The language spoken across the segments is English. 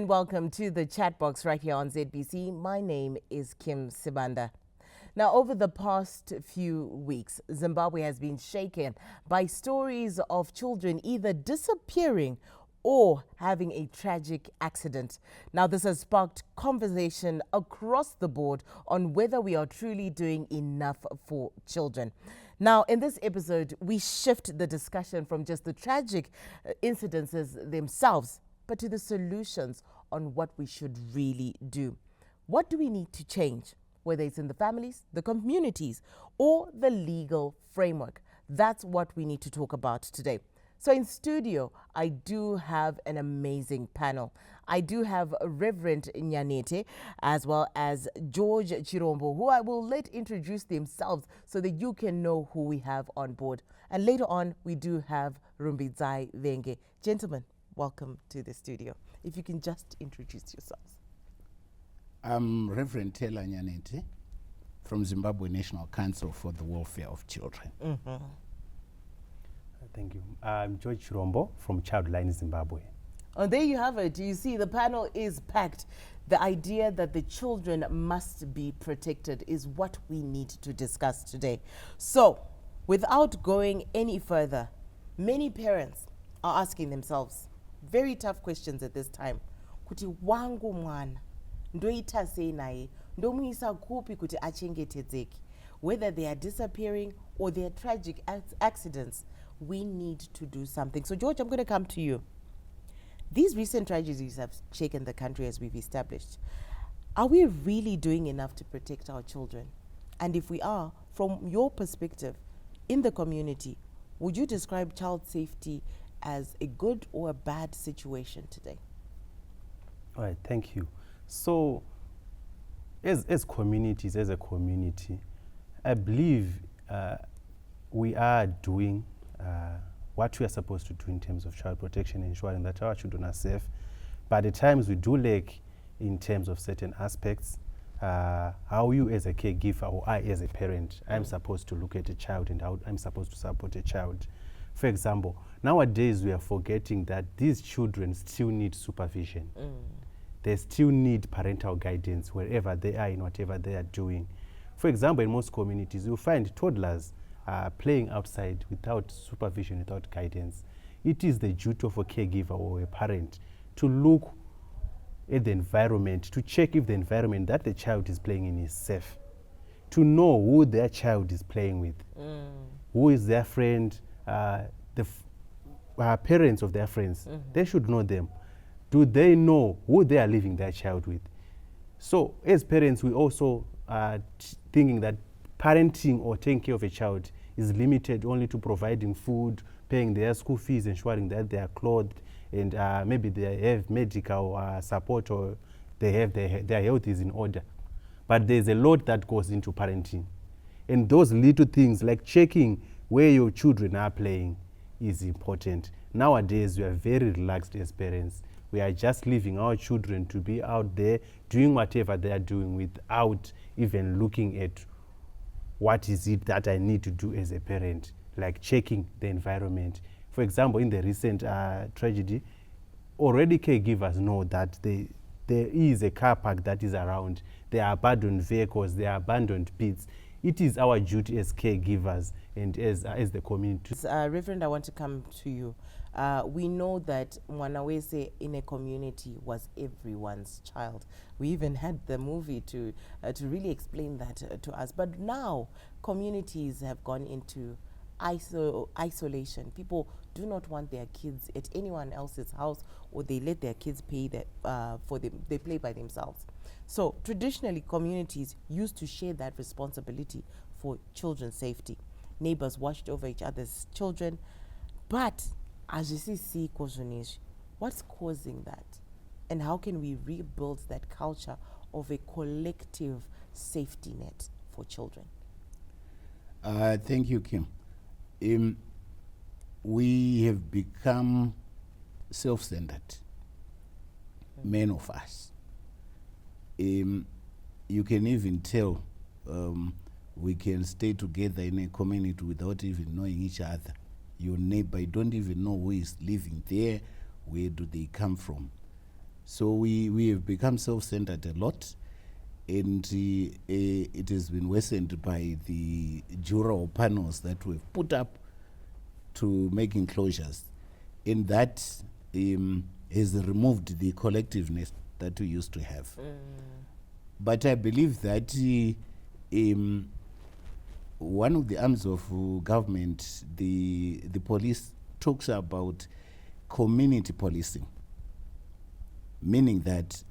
and welcome to the chat box right here on ZBC. My name is Kim Sibanda. Now, over the past few weeks, Zimbabwe has been shaken by stories of children either disappearing or having a tragic accident. Now, this has sparked conversation across the board on whether we are truly doing enough for children. Now, in this episode, we shift the discussion from just the tragic incidences themselves, but to the solutions on what we should really do. What do we need to change, whether it's in the families, the communities, or the legal framework? That's what we need to talk about today. So in studio, I do have an amazing panel. I do have Reverend Nyanete as well as George Chirombo, who I will let introduce themselves so that you can know who we have on board. And later on, we do have Rumbidzai Venge. Gentlemen, welcome to the studio. If you can just introduce yourselves. I'm Reverend Taylor Nyanete from Zimbabwe National Council for the Welfare of Children. Mm-hmm. Thank you. I'm George Chirombo from Childline Zimbabwe. Oh, there you have it. You see, the panel is packed. The idea that the children must be protected is what we need to discuss today. So, without going any further, many parents are asking themselves very tough questions at this time. Kuti wangu mwana ndoita sei naye, ndomuisa kupi kuti achengetedzeke. Whether they are disappearing or they are tragic accidents, we need to do something. So, George, I'm going to come to you. These recent tragedies have shaken the country, as we've established. Are we really doing enough to protect our children? And if we are, from your perspective, in the community, would you describe child safety as a good or a bad situation today? All right, thank you. So, as communities, as a community, I believe we are doing what we are supposed to do in terms of child protection, ensuring that our children are safe. But at times we do lack in terms of certain aspects. How you as a caregiver or I as a parent, I'm supposed to look at a child and how I'm supposed to support a child. For example, nowadays we are forgetting that these children still need supervision. They still need parental guidance wherever they are in whatever they are doing. For example, in most communities, you'll find toddlers playing outside without supervision, without guidance. It is the duty of a caregiver or a parent to look at the environment, to check if the environment that the child is playing in is safe, to know who their child is playing with, who is their friend, the parents of their friends. They should know them. Do they know who they are leaving their child with? So as parents, we also are thinking that parenting or taking care of a child is limited only to providing food, paying their school fees, ensuring that they are clothed, and maybe they have medical support, or they have their health is in order. But there's a lot that goes into parenting. And those little things like checking where your children are playing is important. Nowadays, we are very relaxed as parents. We are just leaving our children to be out there doing whatever they are doing without even looking at what is it that I need to do as a parent, like checking the environment. For example, in the recent tragedy, already caregivers know that there is a car park that is around. There are abandoned vehicles, there are abandoned pits. It is our duty as caregivers and as the community. Reverend, I want to come to you. We know that Mwanawese in a community was everyone's child. We even had the movie to really explain that to us. But now communities have gone into isolation. People do not want their kids at anyone else's house, or they let their kids pay for them. They play by themselves. So traditionally, communities used to share that responsibility for children's safety. Neighbors watched over each other's children. But as you see, what's causing that? And how can we rebuild that culture of a collective safety net for children? Thank you, Kim. We have become self-centered, many of us. You can even tell we can stay together in a community without even knowing each other. Your neighbor, you don't even know who is living there, where do they come from. So we have become self-centered a lot, and it has been worsened by the juror panels that we've put up to make enclosures. And that has removed the collectiveness that we used to have. But I believe that one of the arms of government, the police, talks about community policing, meaning that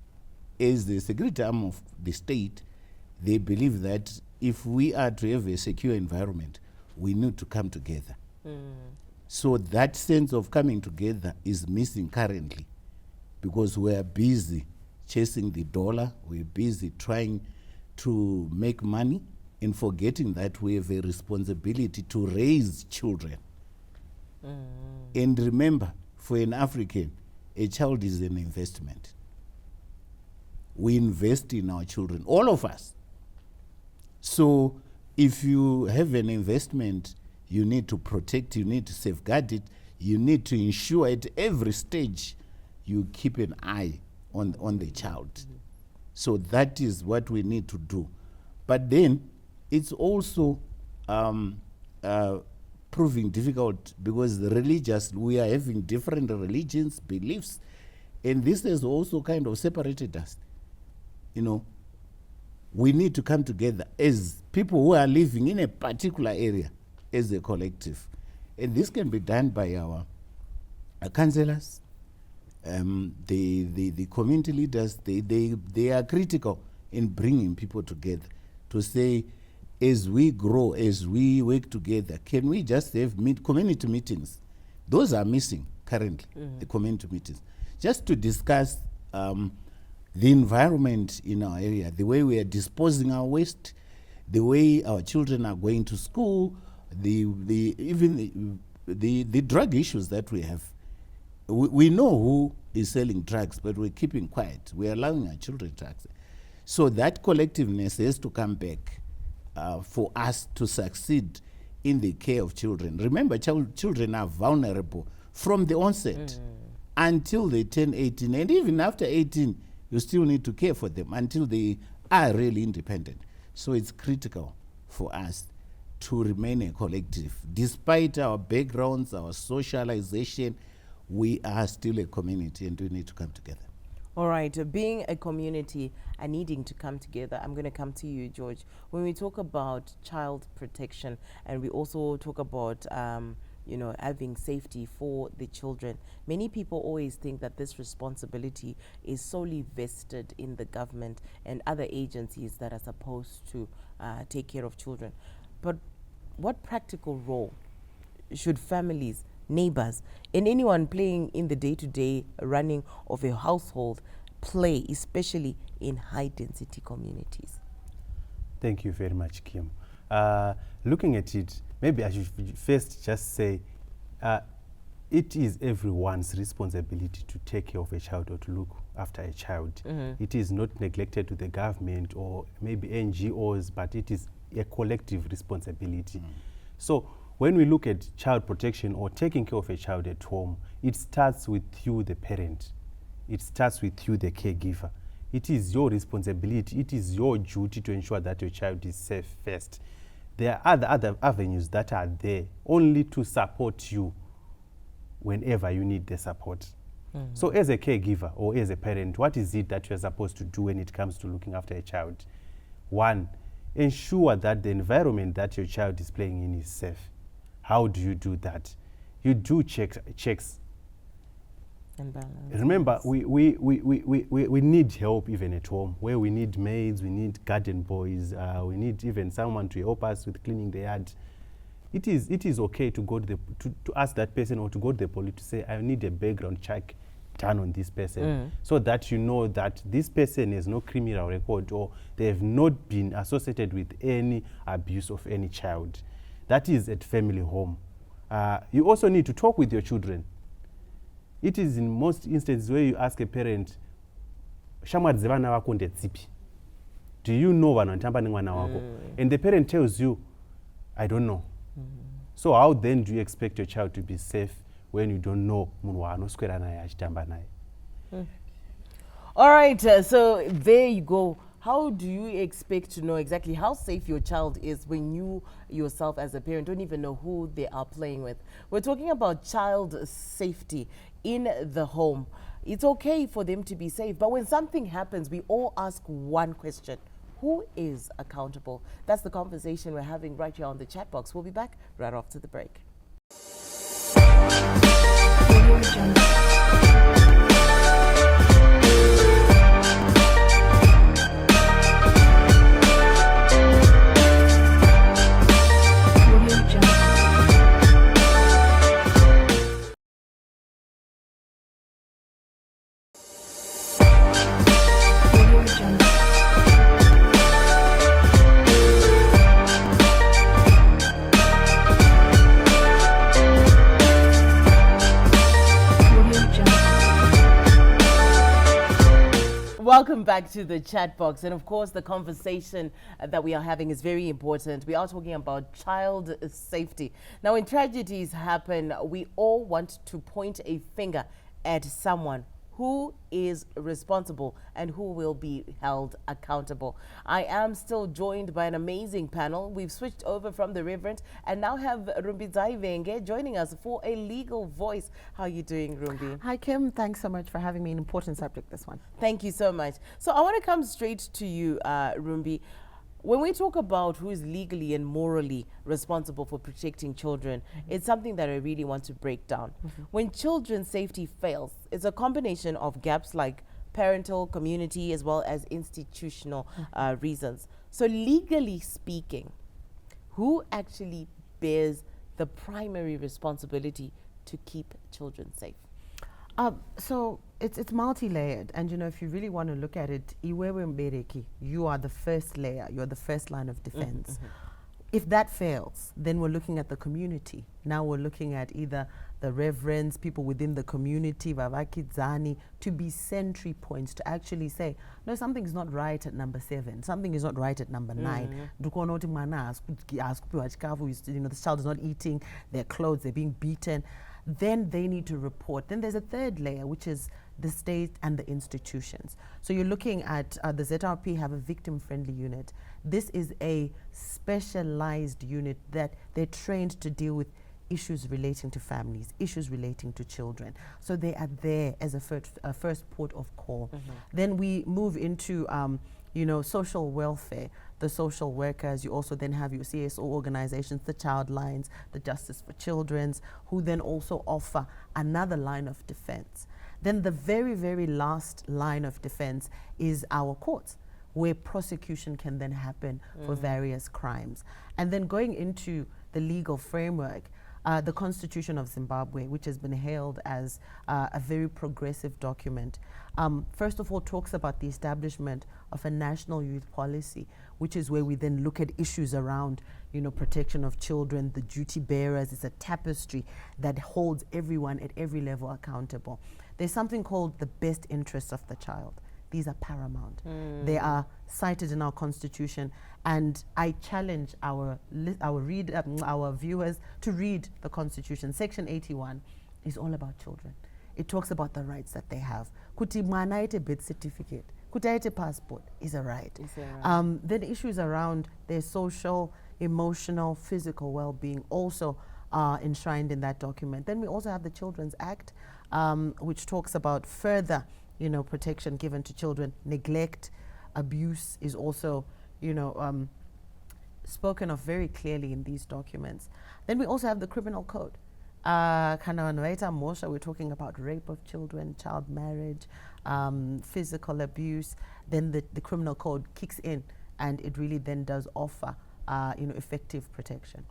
as the security arm of the state, they believe that if we are to have a secure environment, we need to come together. So that sense of coming together is missing currently, because we are busy chasing the dollar, we're busy trying to make money, and forgetting that we have a responsibility to raise children. And remember, for an African, a child is an investment. We invest in our children, all of us. So if you have an investment, you need to protect, you need to safeguard it, you need to ensure at every stage you keep an eye on the child. So that is what we need to do. But then it's also proving difficult, because the religious, we are having different religions, beliefs, and this has also kind of separated us. You know, we need to come together as people who are living in a particular area as a collective. And this can be done by our councillors, the community leaders. They are critical in bringing people together to say, as we grow, as we work together, can we just have community meetings? Those are missing currently, the community meetings, just to discuss the environment in our area, the way we are disposing our waste, the way our children are going to school, even the drug issues that we have. We know who is selling drugs, but we're keeping quiet. We're allowing our children drugs. So that collectiveness has to come back for us to succeed in the care of children. Remember, children are vulnerable from the onset until they turn 18. And even after 18, you still need to care for them until they are really independent. So it's critical for us to remain a collective. Despite our backgrounds, our socialization, we are still a community, and we need to come together. All right, being a community and needing to come together, I'm going to come to you, George. When we talk about child protection, and we also talk about having safety for the children, many people always think that this responsibility is solely vested in the government and other agencies that are supposed to take care of children. But what practical role should families, neighbors, and anyone playing in the day-to-day running of a household play, especially in high-density communities? Thank you very much, Kim. Looking at it, maybe I should first just say it is everyone's responsibility to take care of a child or to look after a child. It is not neglected to the government or maybe NGOs, but it is a collective responsibility. So when we look at child protection or taking care of a child at home, it starts with you, the parent. It starts with you, the caregiver. It is your responsibility. It is your duty to ensure that your child is safe first. There are other avenues that are there only to support you whenever you need the support. So as a caregiver or as a parent, what is it that you're supposed to do when it comes to looking after a child? One, ensure that the environment that your child is playing in is safe. How do you do that? You do checks. And balance. Remember, we need help even at home, where we need maids, we need garden boys, we need even someone to help us with cleaning the yard. It is okay to go to ask that person or to go to the police to say, I need a background check done on this person, so that you know that this person has no criminal record or they have not been associated with any abuse of any child. That is at family home. You also need to talk with your children. It is in most instances where you ask a parent, do you know vanotamba nemwana wako? And the parent tells you, I don't know. So how then do you expect your child to be safe when you don't know munhu waanoswera naye achitamba naye? All right, so there you go. How do you expect to know exactly how safe your child is when you yourself as a parent don't even know who they are playing with? We're talking about child safety in the home. It's okay for them to be safe, but when something happens, we all ask one question. Who is accountable? That's the conversation we're having right here on the chat box. We'll be back right after the break. Welcome back to the chat box. And of course, the conversation that we are having is very important. We are talking about child safety. Now, when tragedies happen, we all want to point a finger at someone. Who is responsible and who will be held accountable? I am still joined by an amazing panel. We've switched over from the Reverend and now have Rumbi Zaivenge joining us for a legal voice. How are you doing, Rumbi? Hi, Kim. Thanks so much for having me. An important subject, this one. Thank you so much. So I want to come straight to you, Rumbi. When we talk about who is legally and morally responsible for protecting children, it's something that I really want to break down. When children's safety fails, it's a combination of gaps like parental, community, as well as institutional reasons. So legally speaking, who actually bears the primary responsibility to keep children safe? So it's multi-layered, and if you really want to look at it, iwewe mbereki, you are the first layer, you are the first line of defense. If that fails, then we're looking at the community. Now we're looking at either the reverends, people within the community, vavakidzani, to be sentry points to actually say, no, something's not right at number 7, something is not right at number 9. The child is not eating, their clothes, they're being beaten. Then they need to report. Then there's a third layer, which is the state and the institutions. So you're looking at the ZRP have a victim-friendly unit. This is a specialized unit that they're trained to deal with issues relating to families, issues relating to children. So they are there as a first port of call. Then we move into social welfare, the social workers. You also then have your CSO organizations, the Child Lines, the Justice for Children's, who then also offer another line of defense. Then the very, very last line of defense is our courts, where prosecution can then happen for various crimes. And then going into the legal framework, the Constitution of Zimbabwe, which has been hailed as a very progressive document, first of all talks about the establishment of a national youth policy, which is where we then look at issues around, protection of children, the duty bearers. It's a tapestry that holds everyone at every level accountable. There's something called the best interests of the child. These are paramount. They are cited in our Constitution, and I challenge our viewers to read the Constitution. Section 81 is all about children. It talks about the rights that they have. Kuti mwana aite birth certificate, kuti aite passport is a right. Then issues around their social, emotional, physical well-being also are enshrined in that document. Then we also have the Children's Act, which talks about further protection given to children. Neglect, abuse is also, spoken of very clearly in these documents. Then we also have the Criminal Code. We're talking about rape of children, child marriage, physical abuse. Then the Criminal Code kicks in, and it really then does offer, effective protection.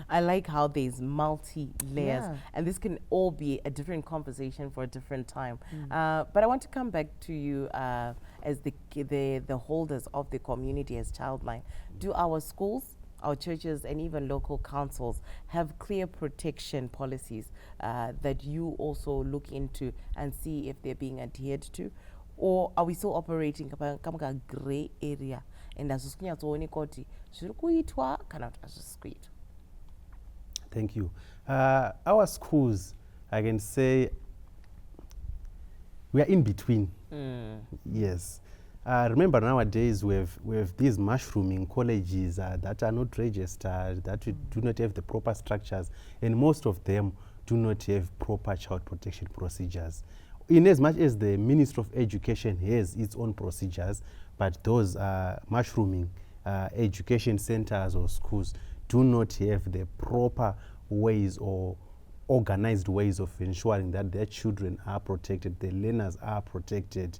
I like how there's multi-layers, and this can all be a different conversation for a different time. But I want to come back to you as the holders of the community as Childline. Do our schools, our churches, and even local councils have clear protection policies that you also look into and see if they're being adhered to? Or are we still operating a gray area? And as Thank you. Our schools, I can say, we are in between. Yes. Remember nowadays we have these mushrooming colleges that are not registered, that do not have the proper structures, and most of them do not have proper child protection procedures. In as much as the Ministry of Education has its own procedures, but those mushrooming education centers or schools do not have the proper ways or organized ways of ensuring that their children are protected, the learners are protected.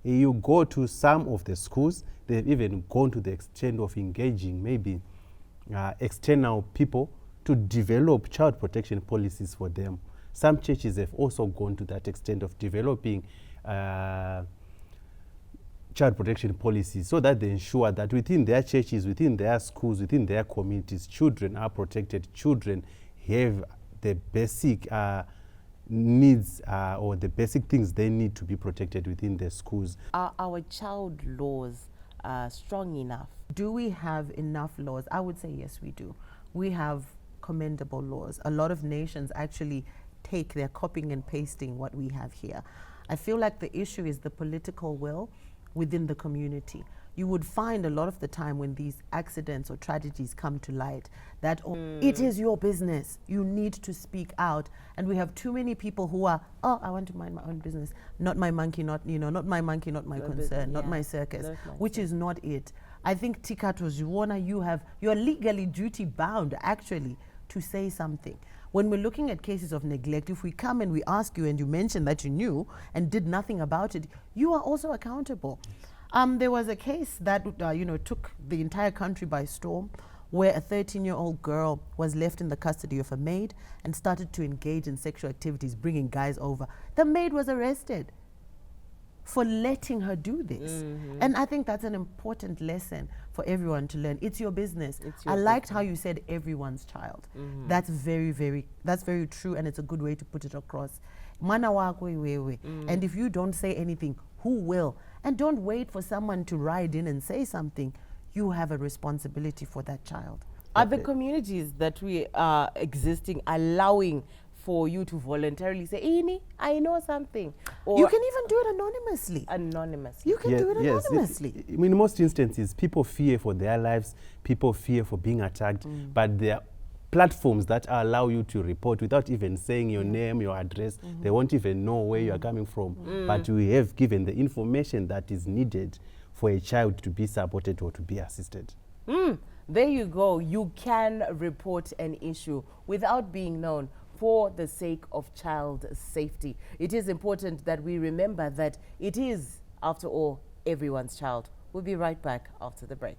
You go to some of the schools, they've even gone to the extent of engaging maybe external people to develop child protection policies for them. Some churches have also gone to that extent of developing child protection policies so that they ensure that within their churches, within their schools, within their communities, children are protected, children have the basic needs or the basic things they need to be protected within their schools. Are our child laws strong enough? Do we have enough laws? I would say yes, we do. We have commendable laws. A lot of nations actually they're copying and pasting what we have here. I feel like the issue is the political will within the community. You would find a lot of the time when these accidents or tragedies come to light that it is your business. You need to speak out. And we have too many people who are, oh, I want to mind my own business. Not my monkey, not my monkey, not my concern, not my circus, which is not it. I think Tikato Juwona, you're legally duty bound actually to say something. When we're looking at cases of neglect, if we come and we ask you and you mention that you knew and did nothing about it, you are also accountable. There was a case that took the entire country by storm, where a 13-year-old girl was left in the custody of a maid and started to engage in sexual activities, bringing guys over. The maid was arrested for letting her do this. And I think that's an important lesson for everyone to learn. It's your business. I liked how you said everyone's child. That's very true, and it's a good way to put it across. Mana wako iwewe. And if you don't say anything, who will? And don't wait for someone to ride in and say something. You have a responsibility for that child. Are the communities that we are existing allowing for you to voluntarily say, Ini, I know something? Or you can even do it anonymously. You can do it anonymously. In most instances, people fear for their lives, people fear for being attacked, but there are platforms that allow you to report without even saying your name, your address. They won't even know where you are coming from. But we have given the information that is needed for a child to be supported or to be assisted. There you go. You can report an issue without being known for the sake of child safety. It is important that we remember that it is, after all, everyone's child. We'll be right back after the break.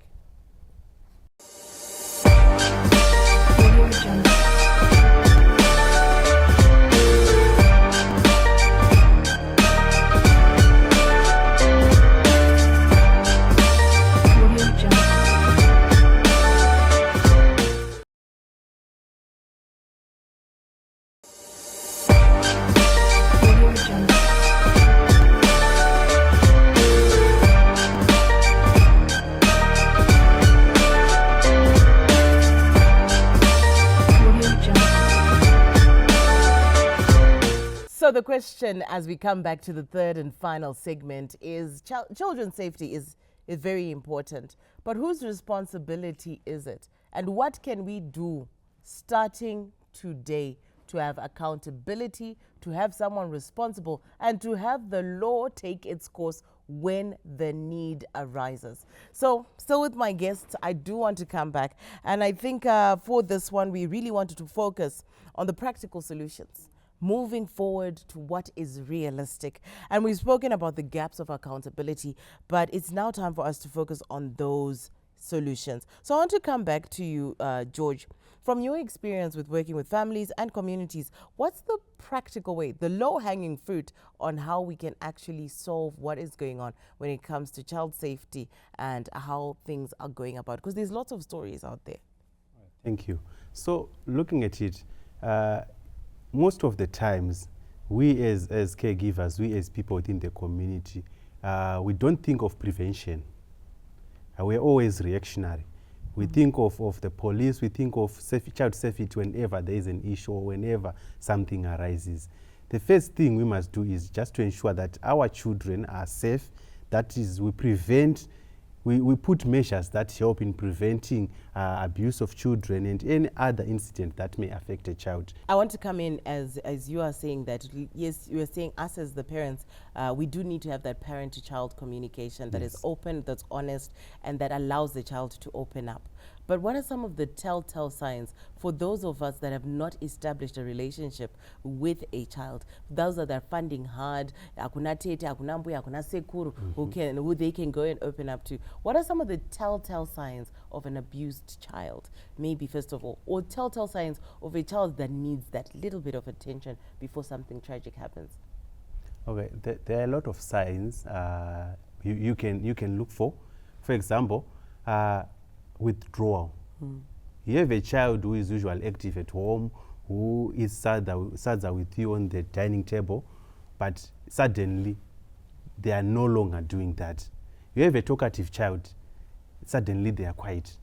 So the question, as we come back to the third and final segment, is children's safety is very important. But whose responsibility is it? And what can we do starting today to have accountability, to have someone responsible, and to have the law take its course when the need arises? So still with my guests, I do want to come back. And I think for this one, we really wanted to focus on the practical solutions, moving forward to what is realistic. And we've spoken about the gaps of accountability, but it's now time for us to focus on those solutions. So I want to come back to you, George. From your experience with working with families and communities, what's the practical way, the low-hanging fruit on how we can actually solve what is going on when it comes to child safety and how things are going about? Because there's lots of stories out there. Thank you. So looking at it, most of the times, we as caregivers, we as people within the community, we don't think of prevention. We're always reactionary. We think of the police, we think of child safety whenever there is an issue or whenever something arises. The first thing we must do is just to ensure that our children are safe. That is, we prevent, we put measures that help in preventing abuse of children and any other incident that may affect a child. I want to come in as you are saying that, yes, you are saying us as the parents, we do need to have that parent-to-child communication that is open, that's honest, and that allows the child to open up. But what are some of the telltale signs for those of us that have not established a relationship with a child? Those that are funding hard, hakuna tete, hakuna mbuya, hakuna sekuru, who they can go and open up to. What are some of the telltale signs of an abused child? Maybe first of all, or telltale signs of a child that needs that little bit of attention before something tragic happens. Okay, there are a lot of signs you can look for. For example, withdrawal. You have a child who is usually active at home, who is sad with you on the dining table, but suddenly they are no longer doing that. You have a talkative child, suddenly they are quiet.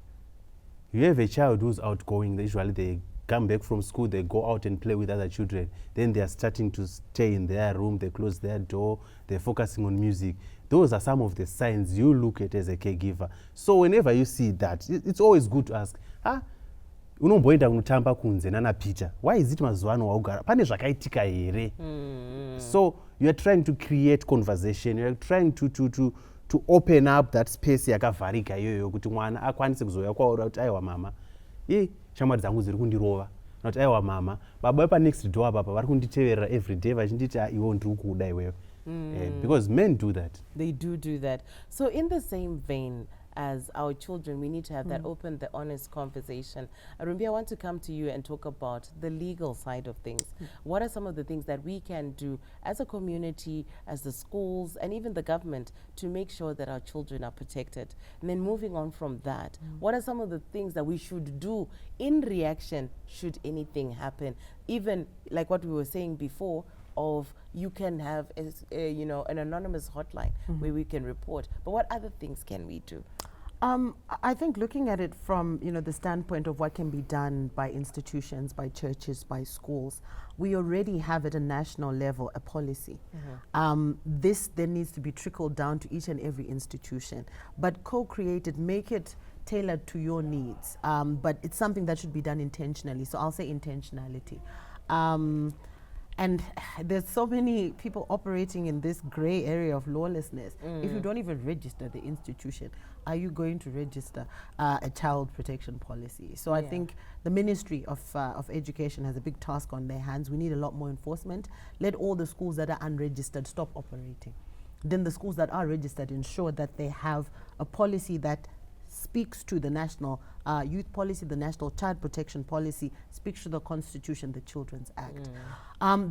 You have a child who's outgoing, usually they come back from school, they go out and play with other children, then they are starting to stay in their room, they close their door, they're focusing on music. Those are some of the signs you look at as a caregiver. So whenever you see that, it's always good to ask, unomboenda kunotamba kunze nana Peter, why is it mazuano waugara pane zvakaitika here? So you are trying to create conversation, you are trying to open up that space yakavharika iyoyo kuti mwana akwanise kuzouya kwauri kuti aiwa mama, shamwari dzangu dziri kundirova, not aiwa mama, baba pa next door apa vari kunditeverera every day vachinditi iwo ndiri kukuda iwewe. Because men do that. They do that. So in the same vein as our children, we need to have that open, the honest conversation. Arumbi, I want to come to you and talk about the legal side of things. What are some of the things that we can do as a community, as the schools, and even the government to make sure that our children are protected? And then moving on from that, what are some of the things that we should do in reaction should anything happen? Even like what we were saying before, of you can have an anonymous hotline where we can report, but what other things can we do? I think looking at it from the standpoint of what can be done by institutions, by churches, by schools, we already have at a national level a policy. This then needs to be trickled down to each and every institution, but co-created, make it tailored to your needs, but it's something that should be done intentionally. So I'll say intentionality. And there's so many people operating in this gray area of lawlessness. If you don't even register the institution, are you going to register a child protection policy? So I think the Ministry of Education has a big task on their hands. We need a lot more enforcement. Let all the schools that are unregistered stop operating. Then the schools that are registered ensure that they have a policy that speaks to the national youth policy, the national child protection policy, speaks to the Constitution, the Children's Act.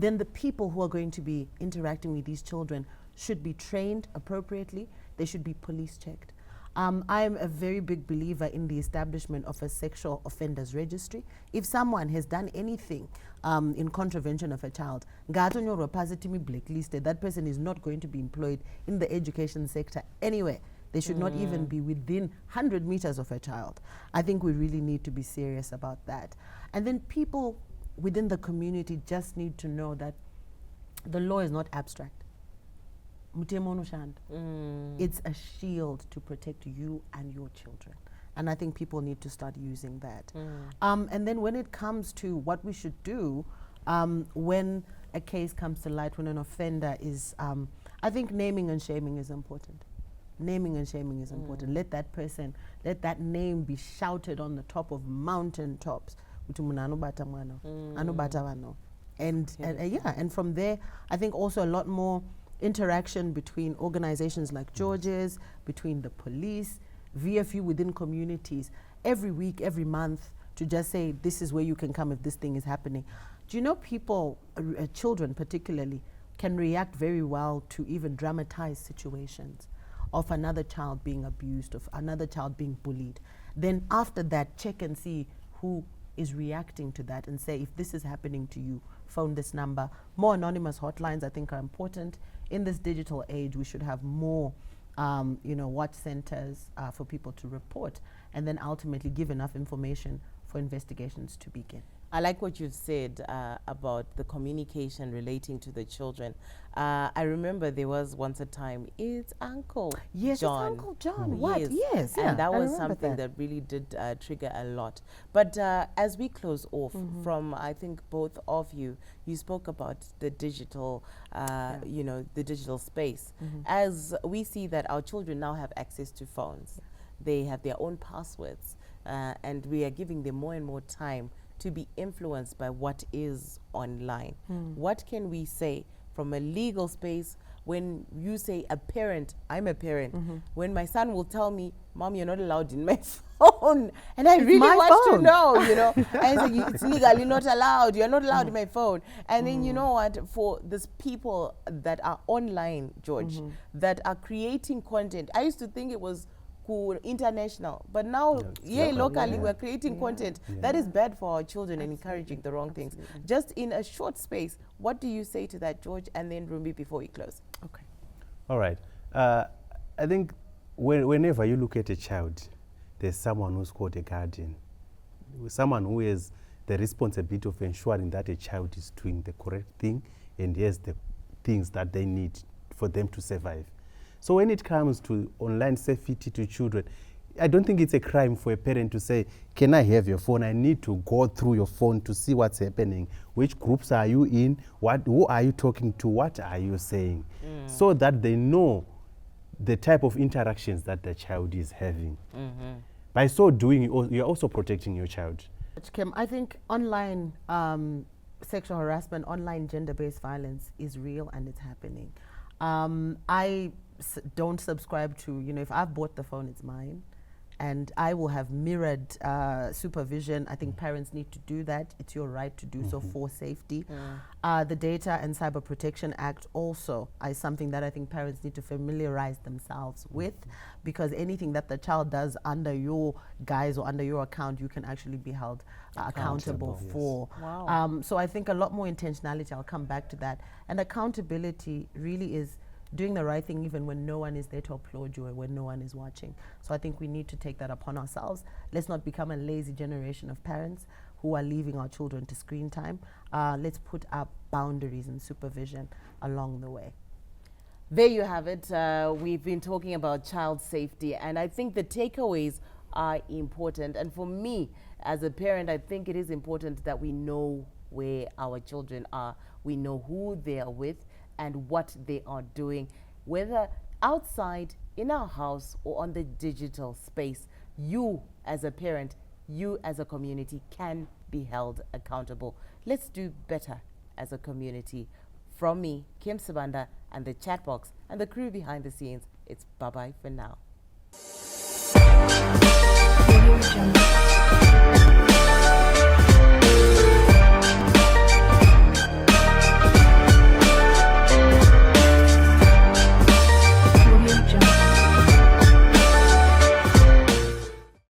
Then the people who are going to be interacting with these children should be trained appropriately. They should be police checked. I am a very big believer in the establishment of a sexual offenders registry. If someone has done anything in contravention of a child, blacklisted, that person is not going to be employed in the education sector anywhere. They should not even be within 100 meters of a child. I think we really need to be serious about that. And then people within the community just need to know that the law is not abstract. It's a shield to protect you and your children. And I think people need to start using that. And then when it comes to what we should do, when a case comes to light, when an offender is, I think naming and shaming is important. Naming and shaming is important. Let that person, let that name be shouted on the top of mountain tops. And from there, I think also a lot more interaction between organizations like George's, between the police, VFU within communities, every week, every month, to just say, this is where you can come if this thing is happening. Do you know people, children particularly, can react very well to even dramatized situations of another child being abused, of another child being bullied. Then after that, check and see who is reacting to that and say, if this is happening to you, phone this number. More anonymous hotlines, I think, are important. In this digital age, we should have more watch centers for people to report, and then ultimately give enough information for investigations to begin. I like what you've said about the communication relating to the children. I remember there was once a time, it's Uncle Yes, John. it's Uncle John. What? Yes, Yes, yeah, and that I was remember something that really did trigger a lot. But as we close off from, I think, both of you, you spoke about the digital, you know, the digital space. As we see that our children now have access to phones, they have their own passwords, and we are giving them more and more time to be influenced by what is online. What can we say from a legal space when you say a parent, I'm a parent, when my son will tell me, Mom, you're not allowed in my phone, and I really my want to phone. know, you know, I say, it's legally not allowed, you're not allowed in my phone. And then you know what, for these people that are online, George, that are creating content, I used to think it was international, but now locally we're creating content that is bad for our children and encouraging the wrong things. Just in a short space, what do you say to that, George, and then Rumi before we close? Okay. All right. I think whenever you look at a child, there's someone who's called a guardian, someone who has the responsibility of ensuring that a child is doing the correct thing and has the things that they need for them to survive. So when it comes to online safety to children, I don't think it's a crime for a parent to say, can I have your phone? I need to go through your phone to see what's happening. Which groups are you in? Who are you talking to? What are you saying? So that they know the type of interactions that the child is having. By so doing, you're also protecting your child. Kim, I think online sexual harassment, online gender-based violence is real and it's happening. I don't subscribe to, you know, if I've bought the phone, it's mine. And I will have mirrored supervision. I think parents need to do that. It's your right to do so for safety. The Data and Cyber Protection Act also is something that I think parents need to familiarize themselves with, because anything that the child does under your guise or under your account, you can actually be held accountable for. Wow. So I think a lot more intentionality, I'll come back to that. And accountability really is doing the right thing even when no one is there to applaud you or when no one is watching. So I think we need to take that upon ourselves. Let's not become a lazy generation of parents who are leaving our children to screen time. Let's put up boundaries and supervision along the way. There you have it. We've been talking about child safety, and I think the takeaways are important. And for me, as a parent, I think it is important that we know where our children are. We know who they are with and what they are doing, whether outside, in our house, or on the digital space. You as a parent, you as a community can be held accountable. Let's do better as a community. From me, Kim Sibanda, and the chat box, and the crew behind the scenes, it's bye-bye for now.